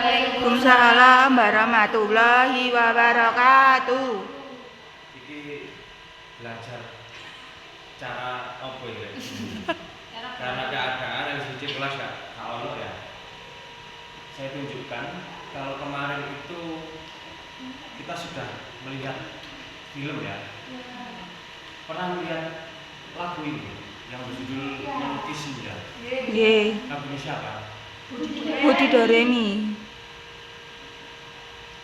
Waalaikumsalam warahmatullahi wabarakatuh. Iki belajar cara apa ya? Karena keadaan yang di kelas gak ono ya. Saya tunjukkan kalau kemarin itu kita sudah melihat film ya. Pernah melihat lagu ini yang berjudul Melukis Senja. Nggih. Lagunya siapa? Budi Doremi.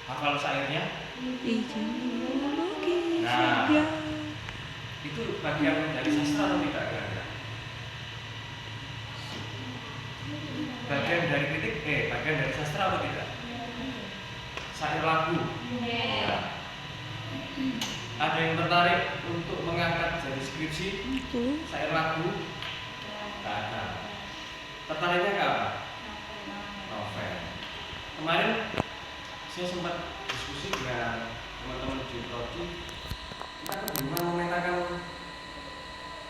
Hafal syairnya? Nah, itu bagian dari sastra atau tidak kira-kira? Bagian dari kritik, bagian dari sastra atau tidak? Syair lagu. Ya. Ada yang tertarik untuk mengangkat jadi skripsi syair lagu? Tidak ada. Tertariknya ke apa? Novel. Kemarin saya sempat diskusi dengan teman-teman di prodi. Kita kebingungan memetakan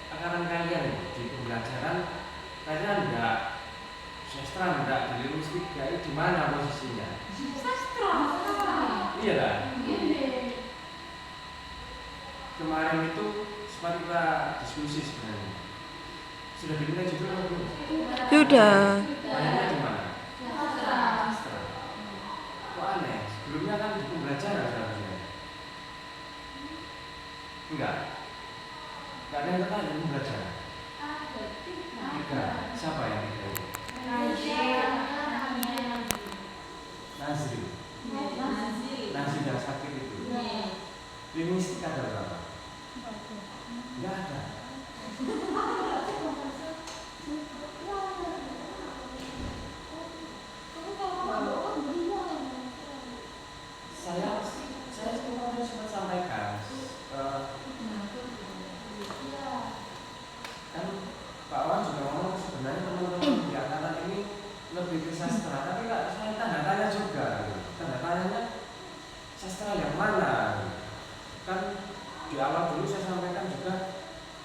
akaran kalian di pembelajaran. Kalian enggak sastra, enggak di linguistik, itu di mana posisinya? Sastra. Iya kan? Kemarin itu sempat kita diskusi sebenarnya. Sudah diminta judul atau belum? Sudah. Banyaknya di mana? Sastra. Kok aneh? Sebelumnya kan di pembelajaran seharusnya. Enggak. Enggak ada yang tertarik di pembelajaran. Tiga. Siapa yang tiga itu? Nazri. Nazri yang sakit itu. Linguistik ada berapa? Enggak ada. Saya kemarin sempat sampaikan kan Pak Wan juga ngomong sebenarnya teman-teman di angkatan ini lebih ke sastra, tapi nggak saya tanda tanya juga, tanda tanyanya sastra yang mana? Kan di awal dulu saya sampaikan juga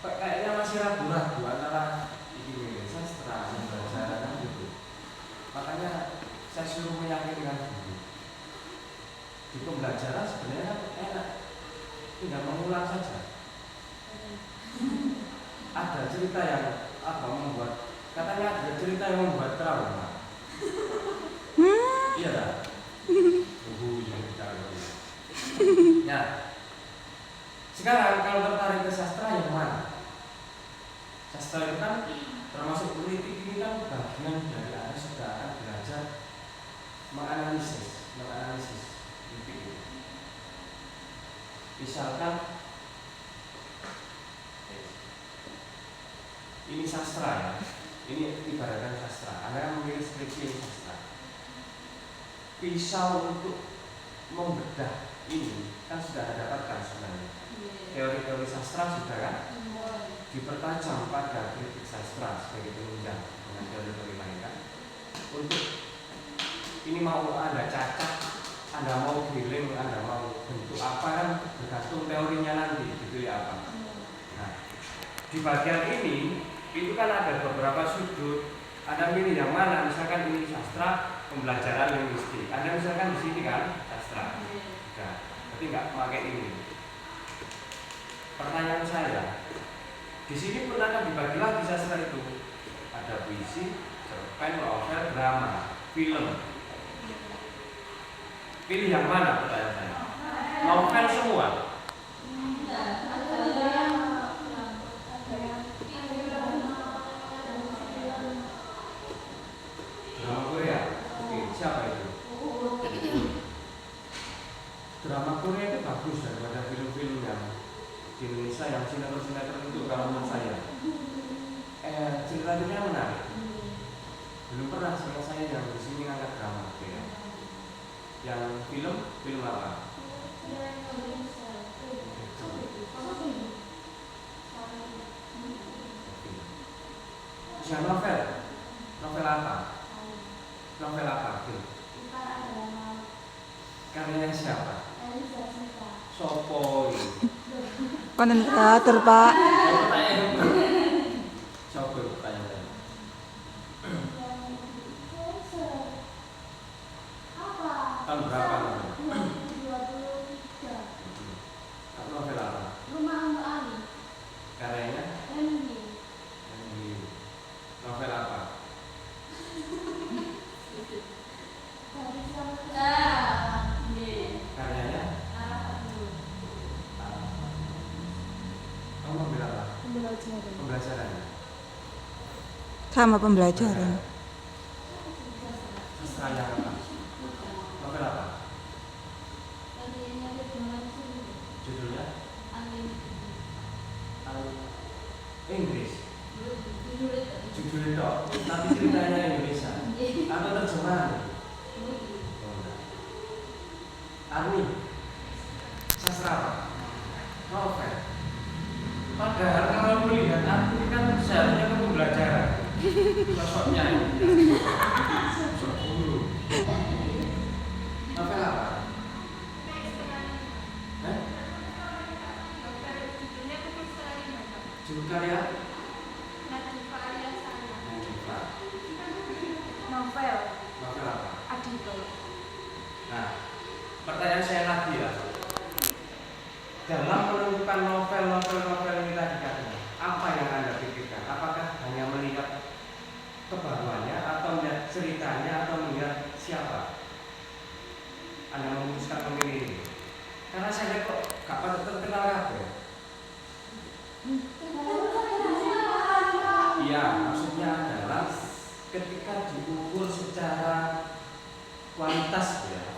kayaknya masih ragu-ragu antara ini sastra dan bahasa kan gitu. Makanya saya suruh meyakinkan dulu. Di pembelajaran sebenarnya kan enak, tinggal mengulang saja. Ada cerita yang membuat, katanya ada cerita yang membuat trauma. Iya tak? Ya. Sekarang kalau tertarik ke sastra yang mana? Sastra itu kan termasuk politik, ini kan bagian dari Anda sudah akan belajar menganalisis. Misalkan ini sastra ya, ini ibaratkan sastra. Anda kan memilih skripsi ini sastra. Pisau untuk membedah ini kan sudah Anda dapatkan sebenarnya. Teori-teori sastra sudah kan dipertajam pada kritik sastra sebagai penunjang dengan teori-teori lain kan. Untuk ini mau Anda cacak, Anda mau giling, Anda mau bentuk apa kan bergantung teorinya nanti gitu ya apa. Nah, di bagian ini itu kan ada beberapa sudut. Anda milih yang mana? Misalkan ini sastra, pembelajaran linguistik. Anda misalkan di sini kan sastra. Nah, berarti nggak pakai ini. Pertanyaan saya, di sini pun akan dibagi lagi sastra itu. Ada puisi, cerpen, novel, drama, film. Pilih yang mana pertanyaan saya? Novel semua. Drama Korea. Oke, siapa itu? Drama Korea itu bagus daripada film-film yang di Indonesia yang sinetron-sinetron itu kalau menurut saya. Ceritanya menarik. Belum pernah saya yang di sini ngangkat drama Korea. Yang film apa? Yang novel apa? Novel apa? Karyanya siapa? Sopo. Konten kreator, Pak. Sopo pertanyaan. Tahun berapa? 2023. Novel apa? Rumah Amba Ali. Karyanya? Randy. Novel apa? Dari siapa? Karyanya? Kamu ambil apa? Pembelajaran. Sama pembelajaran. Sastra yang apa? Novel apa? Judulnya? Inggris. Judulnya dok. Tapi ceritanya Indonesia. Atau terjemahan? Arni. Sastra apa? Novel. Padahal kalau melihat arti kan seharusnya kamu belajar sosoknya. Sosok guru. Novel apa? Judul karya? Novel. Novel apa? Adito. Nah, pertanyaan saya lagi ya. Dalam menentukan novel ini tadi, apa yang Anda pikirkan? Apakah hanya melihat kebaruannya, atau melihat ceritanya, atau melihat siapa Anda memutuskan memilih ini? Karena saya lihat kok gak pada terkenal kabeh. Iya, maksudnya adalah ketika diukur secara kualitas ya.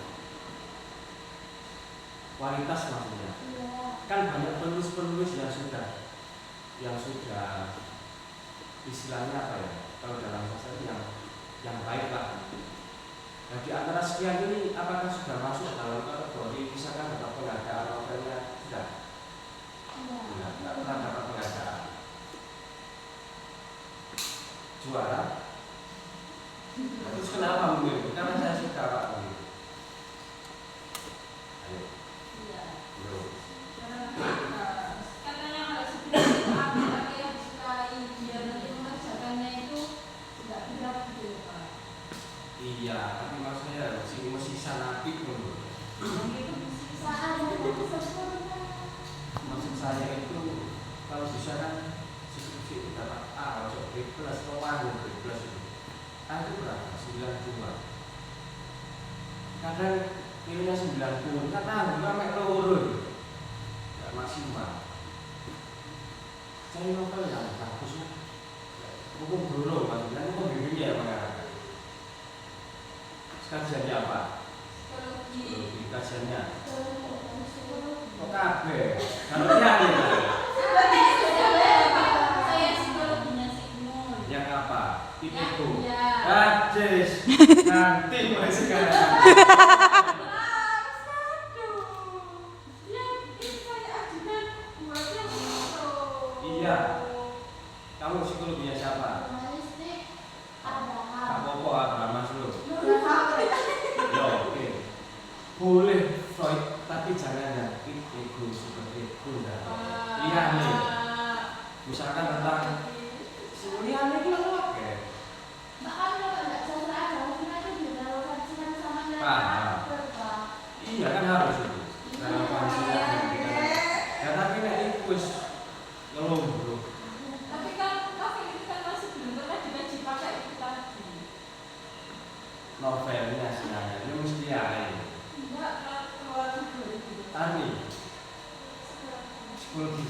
Kualitas maksudnya. Kan banyak penulis-penulis yang sudah istilahnya apa ya? Kalau dalam bahasa yang baik lah. Nah, di antara sekian ini apakah sudah masuk dalam kategori misalkan dapat penghargaan novelnya? Sudah. Tidak pernah dapat penghargaan. Juara. Terus kenapa mungkin? Karena saya suka Pak. Ayo. Belum. Katanya kalau sebenarnya apa tapi yang disukai dia nanti mengerjakannya itu tidak berat gitu Pak. Iya, tapi maksudnya si musisi nabi pun. Maksud saya itu kalau bisa kan skripsi itu dapat A, masuk B plus, atau B plus itu. A itu berapa? 92. Kadang nilainya 90, kan A juga mek loro. Enggak maksimal. Cari novel yang bagusnya. Hukum dulu, maksudnya hukum dirinya ya mengarahkan. Kajiannya apa? Psikologi. Kajiannya? Kok kabeh? Kalau yang Saya psikologinya Sigmund. yang apa? Itu. Ya. Ajis. Nanti mulai sekarang. Iya. Kamu psikologinya siapa? Kak Popo Abraham Maslow. Ya, oke. Boleh Freud, tapi jangan nyakit ego seperti itu. Iya nih. Misalkan tentang Sulian itu oke. Iya kan harus itu. Dalam kondisinya ya tapi nek iku wis ngelombro. Tapi kan novel itu kan masih belum pernah dikaji pakai itu tadi. Novelnya sebenarnya itu mesti ada. Enggak, keluar dulu. Tani. Psikologi.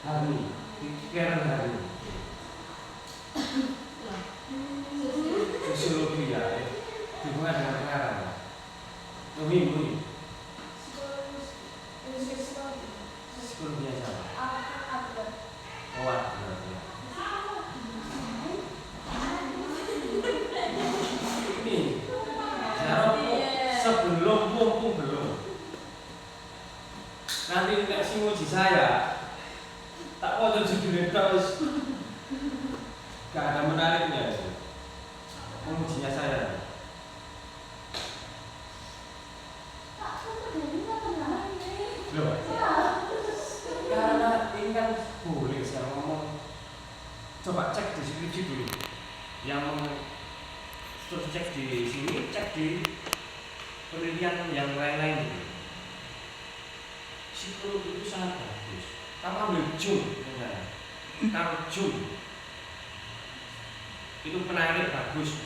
Tani. Pikiran hari. Sosiologi ya. Hubungan dengan pengarang. Mui. Psikologinya siapa? Oh, berarti. Ini sebelum mumpung belum. Nanti nek sing nguji saya tak waca judulnya terus gak ada menariknya itu. Pengujinya saya. Loh. Karena ini kan boleh saya ngomong. Coba cek di skripsi dulu. Yang terus cek di sini, cek di penelitian yang lain-lain itu. Psikologi itu sangat bagus. Kamu ambil Jung, misalnya. Carl Jung itu penarik bagus.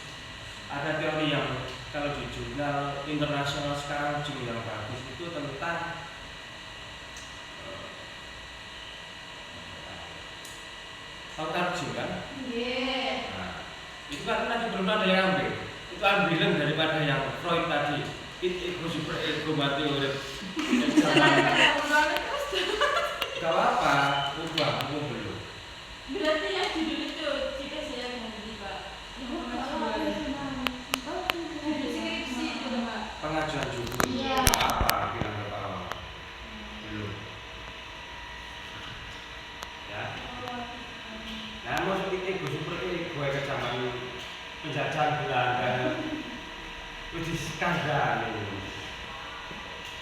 Ada teori yang kalau di jurnal internasional sekarang Jung yang bagus itu tentang tahu Carl Jung kan? Nah, itu kan nanti belum ada yang ambil. Itu ambilan daripada yang Freud tadi. Ego super ego mati urip. Gak apa-apa, ubah belum. Berarti yang judul itu jika saya mengerti Pak. Skripsi itu Pak. Pengajuan judul. Iya. Gak apa, bilang ke Pak belum. Ya. Nah, maksud ego super ego ke zaman penjajahan Belanda. Uji skandal ini.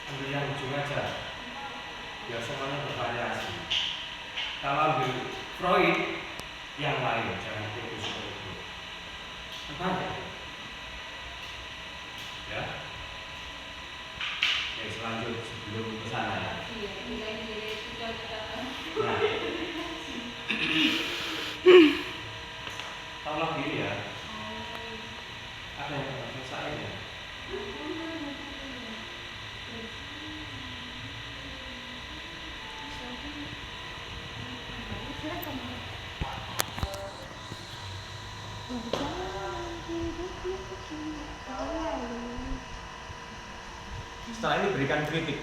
Ambil yang ujung aja. Biar semuanya bervariasi. Kalau ambil Freud yang lain, jangan ego super ego. Apa ya? Ya. Oke, selanjutnya sebelum ke sana ya. Iya, nilai-nilai kita katakan. Nah. Tolong diri ya. Ada yang pernah saya ya. Setelah ini berikan kritik.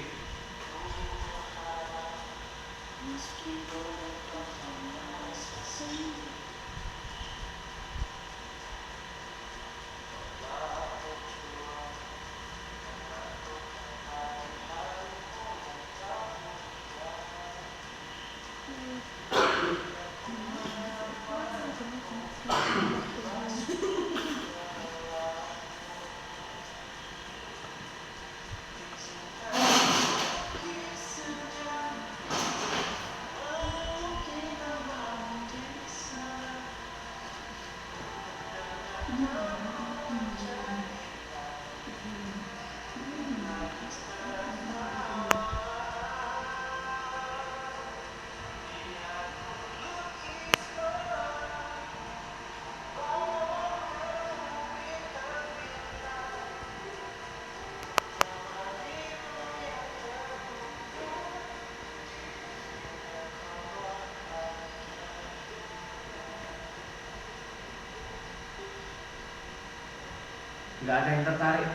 Nggak ada yang tertarik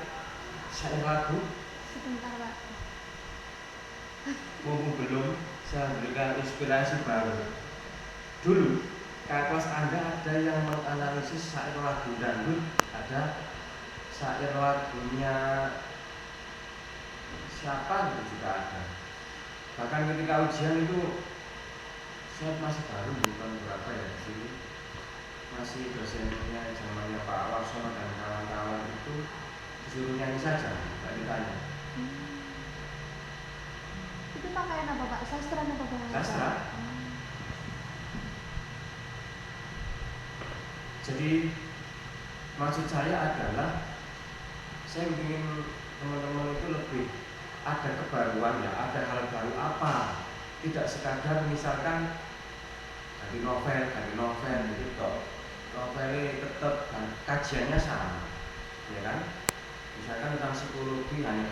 saya lagu? Sebentar Pak. Mumpung belum, saya berikan inspirasi baru. Dulu, kakak kelas Anda ada yang menganalisis syair lagu dangdut, ada syair lagunya siapa gitu juga ada. Bahkan ketika ujian itu, saya masih baru bukan berapa ya di sini. Masih dosennya zamannya Pak Warsono dan kawan-kawan itu disuruh nyanyi saja, nggak ditanya. Itu pakaian apa Pak? Sastra atau bahasa? Sastra. Jadi maksud saya adalah saya ingin teman-teman itu lebih ada kebaruan ya, ada hal baru apa. Tidak sekadar misalkan dari novel gitu toh. Novelnya tetap dan kajiannya sama, ya kan? Misalkan tentang psikologi hanya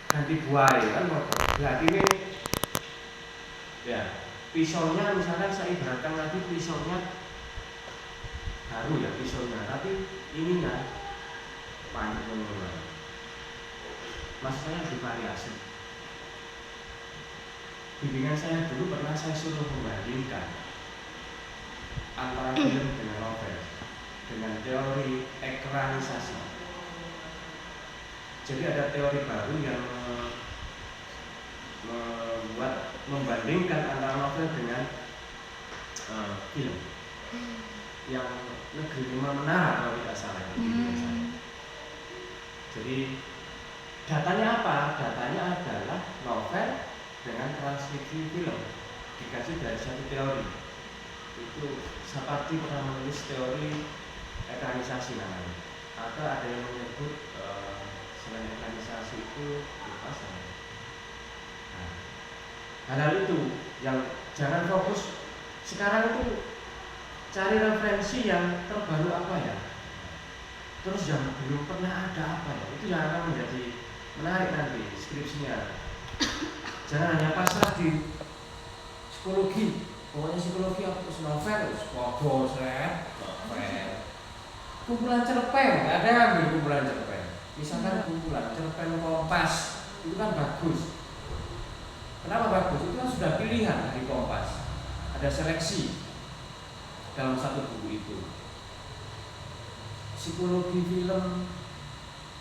ganti buaya kan, berarti ini ya pisaunya misalkan saya ibaratkan tadi pisaunya baru ya pisaunya, tapi ininya panjang mulai. Maksudnya bervariasi. Bimbingan saya dulu pernah saya suruh membandingkan antara film dengan novel dengan teori ekranisasi. Jadi ada teori baru yang membandingkan antara novel dengan film yang Negeri Lima Menara kalau tidak salah. Jadi datanya apa? Datanya adalah novel dengan transkripsi film dikasih dari satu teori. Itu Sapardi pernah menulis teori ekranisasi namanya, atau ada yang menyebut selain organisasi itu lupa saya. Nah, hal-hal itu yang jangan fokus sekarang itu cari referensi yang terbaru apa ya, terus yang belum pernah ada apa ya, itu yang akan menjadi menarik nanti skripsinya. Jangan hanya pasrah di psikologi, pokoknya psikologi harus novel, novel, kumpulan cerpen, nggak ada yang ambil kumpulan cerpen. Misalkan kumpulan cerpen Kompas, itu kan bagus. Kenapa bagus? Itu kan sudah pilihan dari Kompas. Ada seleksi dalam satu buku itu. Psikologi film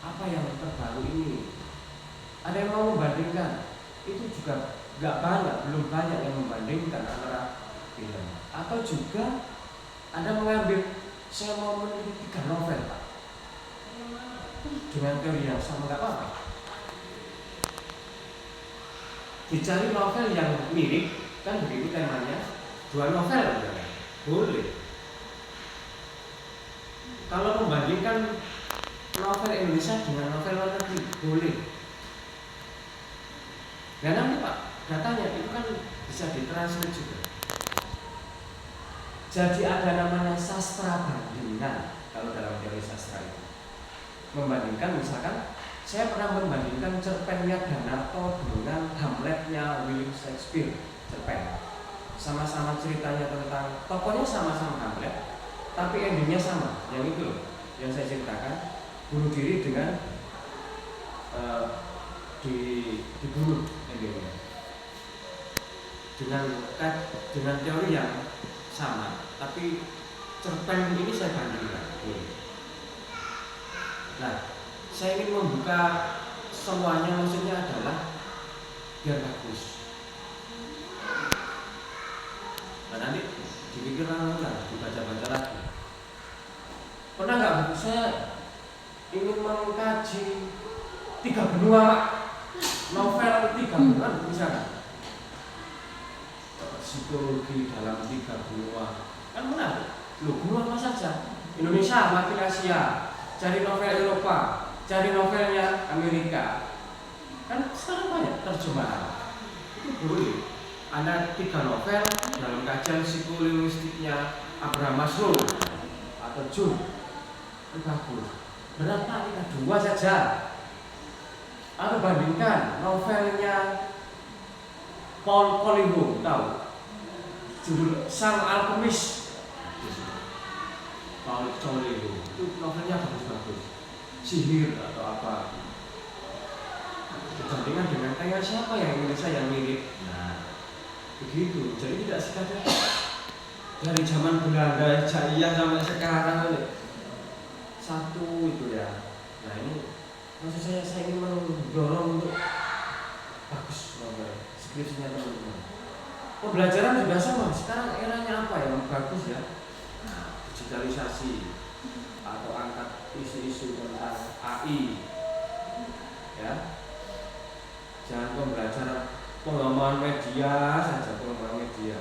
apa yang terbaru ini? Ada yang mau membandingkan? Itu juga nggak banyak, belum banyak yang membandingkan antara film. Atau juga Anda mengambil, saya mau meneliti 3 novel Pak, dengan teori yang sama, nggak apa-apa. Dicari novel yang mirip, kan begitu temanya. 2 novel ya, boleh. Kalau membandingkan novel Indonesia dengan novel luar negeri, boleh. Dan nanti Pak, datanya itu kan bisa ditranslate juga. Jadi ada namanya sastra bandingan kalau dalam teori sastra itu. Membandingkan, misalkan saya pernah membandingkan cerpennya Danarto dengan Hamletnya William Shakespeare, cerpen. Sama-sama ceritanya tentang, tokohnya sama-sama Hamlet, tapi endingnya sama. Yang itu loh, yang saya ceritakan, bunuh diri dengan dibunuh endingnya. Dengan teori yang sama, tapi cerpen ini saya bandingkan. Nah, saya ingin membuka semuanya, maksudnya adalah biar bagus. Nah, nanti dipikir lagi, dibaca-baca lagi. Pernah nggak saya ingin mengkaji 3 benua, novel 3 benua, misalkan psikologi dalam 3 benua, kan menarik. Loh, benua apa saja? Indonesia, mati Asia, cari novel Eropa, cari novelnya Amerika. Kan sekarang banyak terjemahan. Itu boleh. Ada 3 novel dalam kajian psikolinguistiknya Abraham Maslow atau Jung, itu bagus. Berapa kita 2 saja. Atau bandingkan novelnya Paul Coelho, tahu? Judul Sang Alkemis. Paul Coelho itu novelnya bagus-bagus. Sihir atau apa. Dibandingkan dengan kayak siapa yang Indonesia yang mirip. Nah, begitu. Jadi tidak sekadar dari zaman Belanda Jaya sampai sekarang ini satu itu ya. Nah, ini maksud saya ingin mendorong untuk bagus novel skripsinya teman-teman. Pembelajaran juga sama. Sekarang eranya apa yang bagus ya? Nah, digitalisasi atau angkat isu-isu tentang AI, ya. Jangan pembelajaran pengembangan media saja, pengembangan media,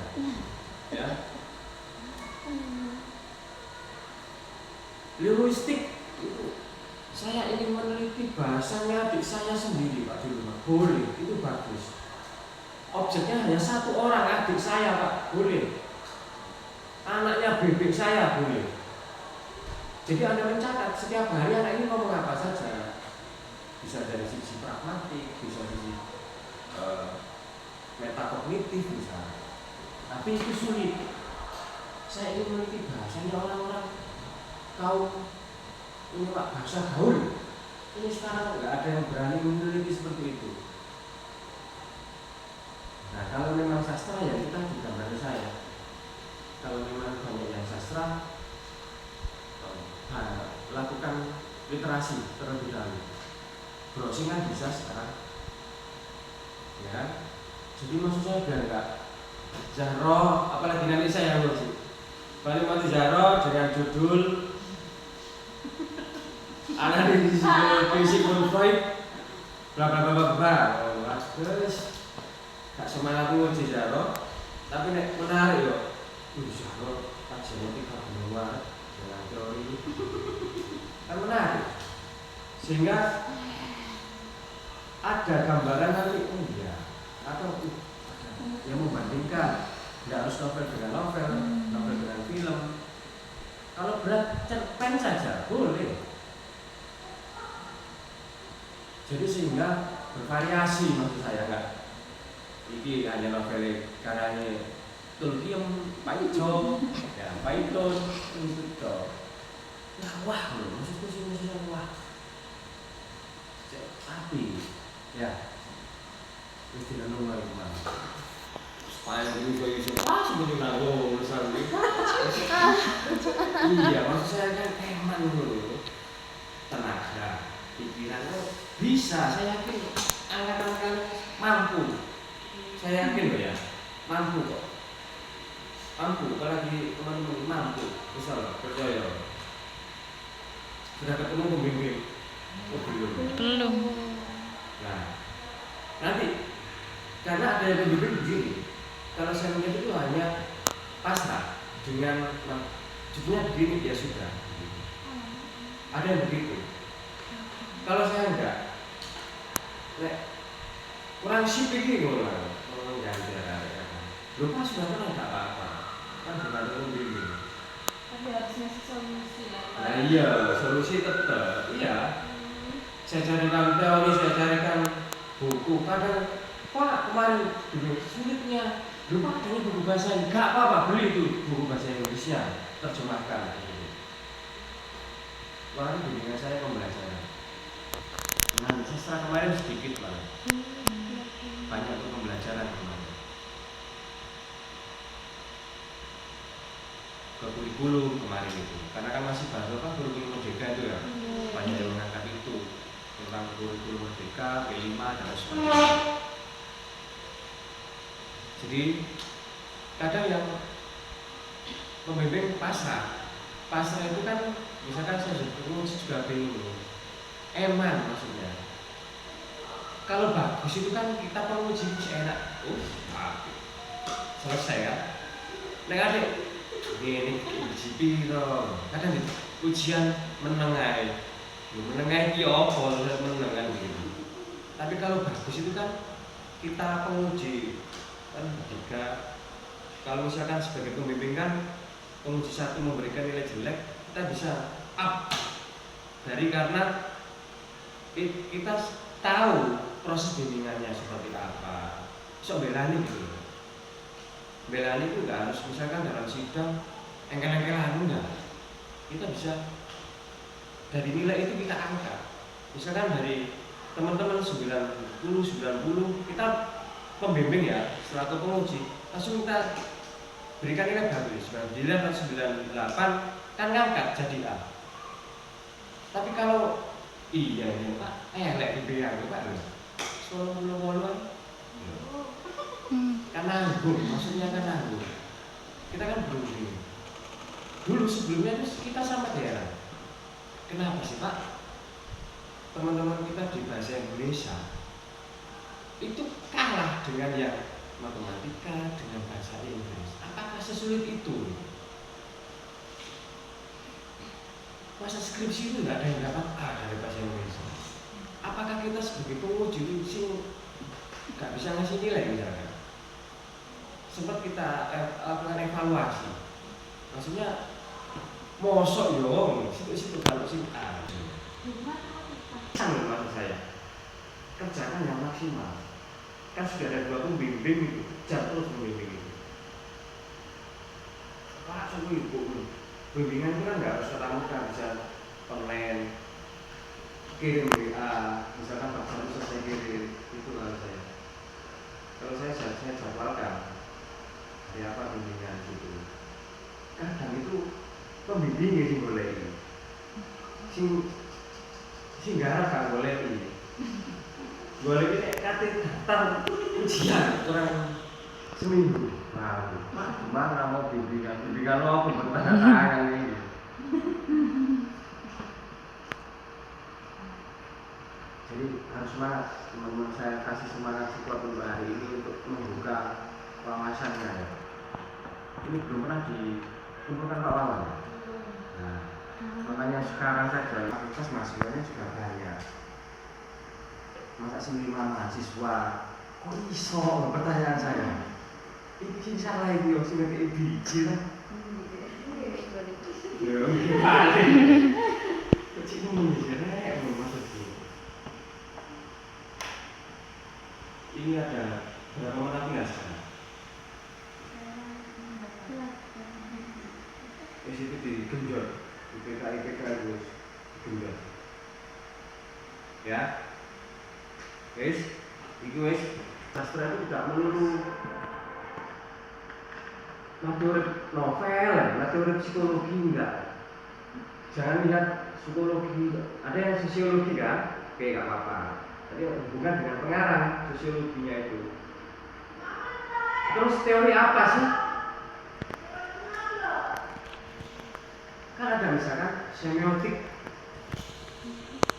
ya. Linguistik itu saya ingin meneliti bahasanya adik saya sendiri Pak di rumah, boleh, itu bagus. Objeknya hanya 1 orang, adik saya Pak, boleh. Anaknya bebek saya, boleh. Jadi Anda mencatat setiap hari anak ini ngomong apa saja. Bisa dari sisi pragmatik, bisa dari sisi metakognitif misalnya. Tapi itu sulit. Saya ingin meneliti bahasanya orang-orang kaum ini Pak, bahasa gaul. Ini sekarang nggak ada yang berani meneliti seperti itu. Nah, kalau memang sastra ya kita juga dari saya. Kalau memang banyak yang sastra, lakukan literasi terlebih dahulu. Browsing kan bisa sekarang, ya. Jadi maksud saya biar enggak Zahro, apalagi nanti saya yang ngurus. Balik mati Zahro dengan judul analisis psikologi Freud, bla bla bla bla. Terus gak semangat nguji Zahro, tapi nek menarik yo. Zahro kajiannya 3 benua dengan teori. kan menarik, sehingga ada gambaran nanti ya atau yang membandingkan, nggak harus novel dengan novel, novel dengan film. Kalau berat cerpen saja boleh. Jadi sehingga bervariasi, maksud saya nggak ini hanya novel karyanya Tolkien, Pak Ijo, ya Pak Iton, itu wah, maksudku sih wah, tapi ya wis dinenung lagi mah. Supaya juga iso sebetulnya nago urusan ini. Iya, maksud saya kan eman dulu. Tenaga, pikiran lo bisa, saya yakin angkatan mampu. Saya yakin loh ya, mampu kok. Mampu, apalagi teman-teman mampu, bisa loh, percaya. Sudah ketemu pembimbing? Oh, belum. Nah, nanti karena ada yang pembimbing begini, kalau saya melihat itu hanya pasrah dengan judulnya begini ya sudah. Ada yang begitu. Kalau saya enggak, kurang sip ini orang lupa sudah pernah enggak apa-apa, kan bukan pembimbing. Tapi harus ngasih solusi lah. Nah iya, solusi tetap, iya. Saya carikan teori, saya carikan buku. Kadang Pak kemarin sulitnya, lupa adanya buku bahasa, enggak apa-apa, beli itu buku bahasa Indonesia, terjemahkan. Kemarin bimbingan saya pembelajaran. Nah, sastra kemarin sedikit malah, banyak untuk pembelajaran kemarin. Ke kurikulum kemarin itu, karena kan masih baru kan kurikulum merdeka itu ya, banyak yang mengangkat itu tentang kurikulum merdeka, P5 dan sebagainya. Jadi kadang yang pembimbing pasrah itu kan, misalkan saya juga bingung, eman maksudnya. Kalau bagus itu kan kita penguji enak, selesai ya. Nek adik ini uji piro, kadang ujian menengai iki apa menengan gitu. Tapi kalau bagus itu kan kita penguji kan ketika kalau misalkan sebagai pembimbing kan penguji satu memberikan nilai jelek, kita bisa up dari karena kita tahu proses bimbingannya seperti apa. So belani gitu. Belani itu nggak harus misalkan dalam sidang engkel-engkelan enggak. Kita bisa dari nilai itu kita angkat. Misalkan dari teman-teman 90, kita pembimbing ya, selaku penguji, langsung kita berikan nilai bagus, 99 atau 98 kan ngangkat jadi A. Tapi kalau iya ini Pak, lek di BA Pak lho. 98 kan nanggung, maksudnya kan nanggung. Kita kan belum ini. Dulu sebelumnya itu kita sama daerah. Kenapa sih Pak? Teman-teman kita di bahasa Indonesia itu kalah dengan yang matematika, dengan bahasa Inggris. Apakah sesulit itu? Masa skripsi itu nggak ada yang dapat A dari bahasa Indonesia. Apakah kita sebagai penguji itu nggak bisa ngasih nilai misalkan? Sempat kita lakukan evaluasi. Maksudnya mosok yo, situ kalau sih A. Maksud saya kerjakan yang maksimal. Kan sudah ada 2 pembimbing itu, kejar terus pembimbing itu. Pak, semua ibu bimbingan itu kan nggak harus ketemu kan, bisa online, kirim WA, misalkan Pak Satu selesai kirim, itu kalau saya. Kalau saya jadwalkan, hari apa bimbingan gitu. Kadang itu pembimbingnya sih boleh ini. Sing garap kan boleh ini. Boleh ini kate daftar ujian kurang seminggu. Nah, Pak, gimana mau bimbingan lo aku bertanda tangan ini. Jadi harus semangat, teman-teman saya kasih semangat support untuk hari ini untuk membuka wawasannya ya. Ini belum pernah dikumpulkan Pak Wawan. Nah, Makanya sekarang saja fakultas mahasiswanya juga banyak. Masa 5 mahasiswa kok iso? Pertanyaan saya. Ini salah itu yang sudah kayak biji lah. Ya, gimana? Kecil mengira maksudnya. Ini ada berapa menit nggak sekarang? Itu digenjot, IPK itu digenjot. Ya, guys, itu guys. Sastra itu tidak melulu materi novel, materi psikologi enggak. Jangan lihat psikologi, ada yang sosiologi kan? Oke, nggak apa-apa. Tapi hubungan dengan pengarang sosiologinya itu. Terus teori apa sih? Kan ada misalkan semiotik.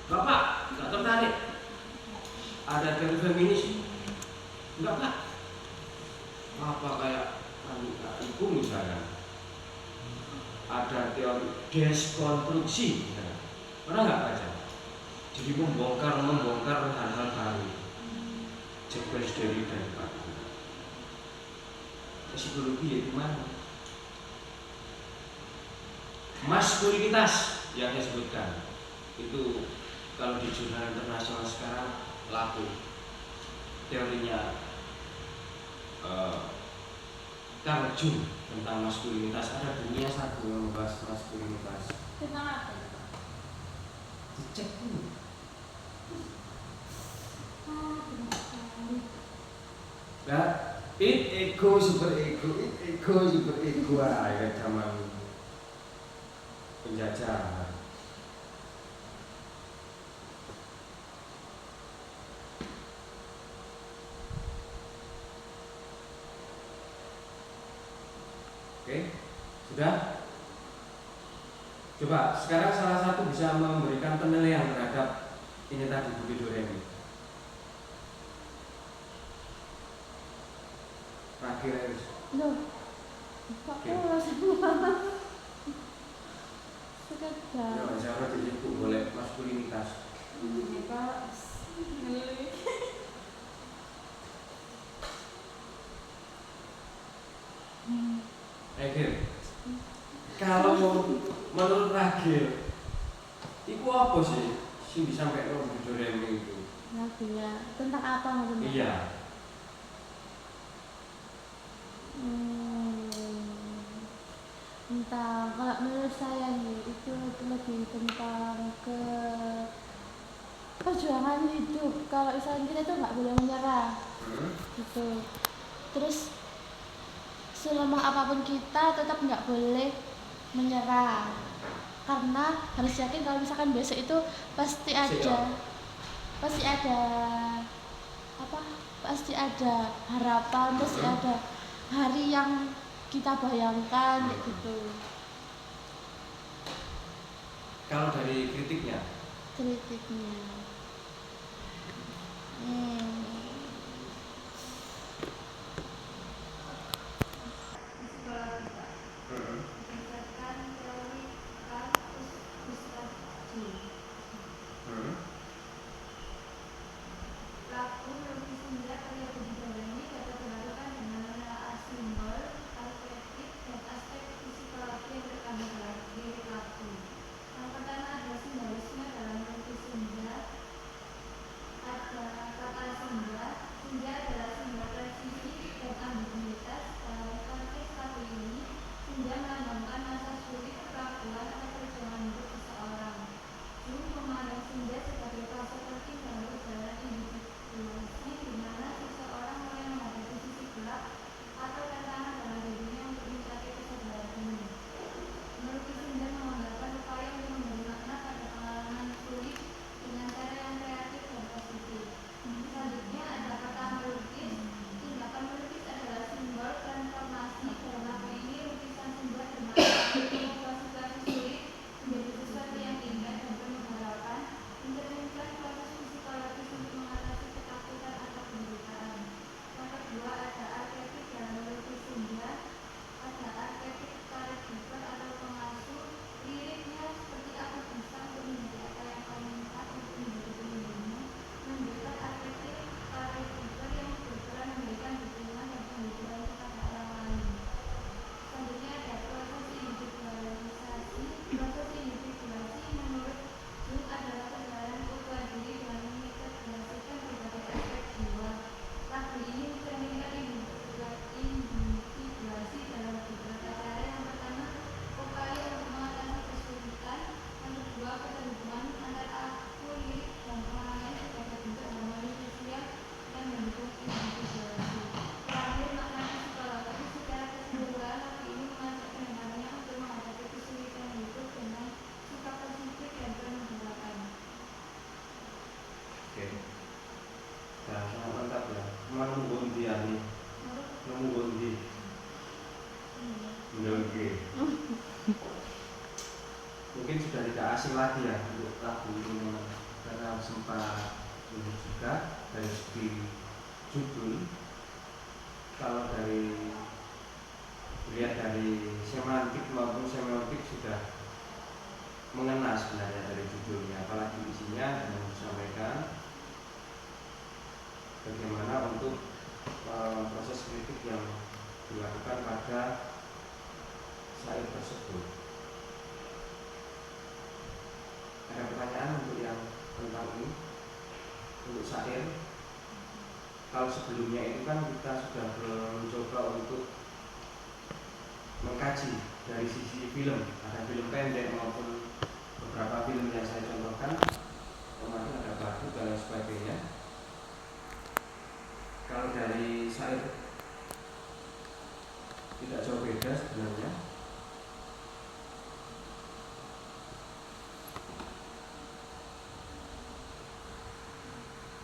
Bapak nggak tertarik? Ada teori feminis? Enggak Pak. Apa kayak itu misalnya? Ada teori deskonstruksi. Nah, pernah nggak baca? Jadi membongkar hal-hal baru. Jebres dari Pak. Psikologi ya gimana? Maskulinitas yang saya sebutkan itu kalau di jurnal internasional sekarang laku teorinya Carl Jung tentang maskulinitas. Ada dunia satu yang membahas maskulinitas. Tentang apa itu? Dicek dulu. Nah, ego super ego ya zaman penjajahan. Oke, sudah? Coba sekarang salah satu bisa memberikan penilaian terhadap ini tadi Budi Doremi. Terakhir Loh, kok pulang semua? Sekedar. ya, saya disebut boleh maskulinitas. Pak, Akhir. Kalau menurut Ragil, itu apa sih? Sing disampaikan Budi Doremi itu? lagunya tentang apa maksudnya? Iya. Tentang, kalau menurut saya nih itu lebih tentang ke perjuangan hidup. Kalau misalnya kita itu nggak boleh menyerah gitu. Terus selemah apapun kita tetap nggak boleh menyerah, karena harus yakin kalau misalkan besok itu pasti ada apa, pasti ada harapan, pasti ada hari yang kita bayangkan kayak gitu. Kalau dari kritiknya, nemu gondi Ndoge. Mungkin sudah tidak asing lagi ya untuk lagu ini karena sempat ini juga dari segi judul. Kalau dari lihat dari semantik maupun semiotik sudah mengena sebenarnya dari judulnya, apalagi isinya dan disampaikan bagaimana untuk proses kritik yang dilakukan pada syair tersebut. Ada pertanyaan untuk yang tentang ini, untuk syair? Kalau sebelumnya itu kan kita sudah mencoba untuk mengkaji dari sisi film, ada film pendek maupun beberapa film yang saya contohkan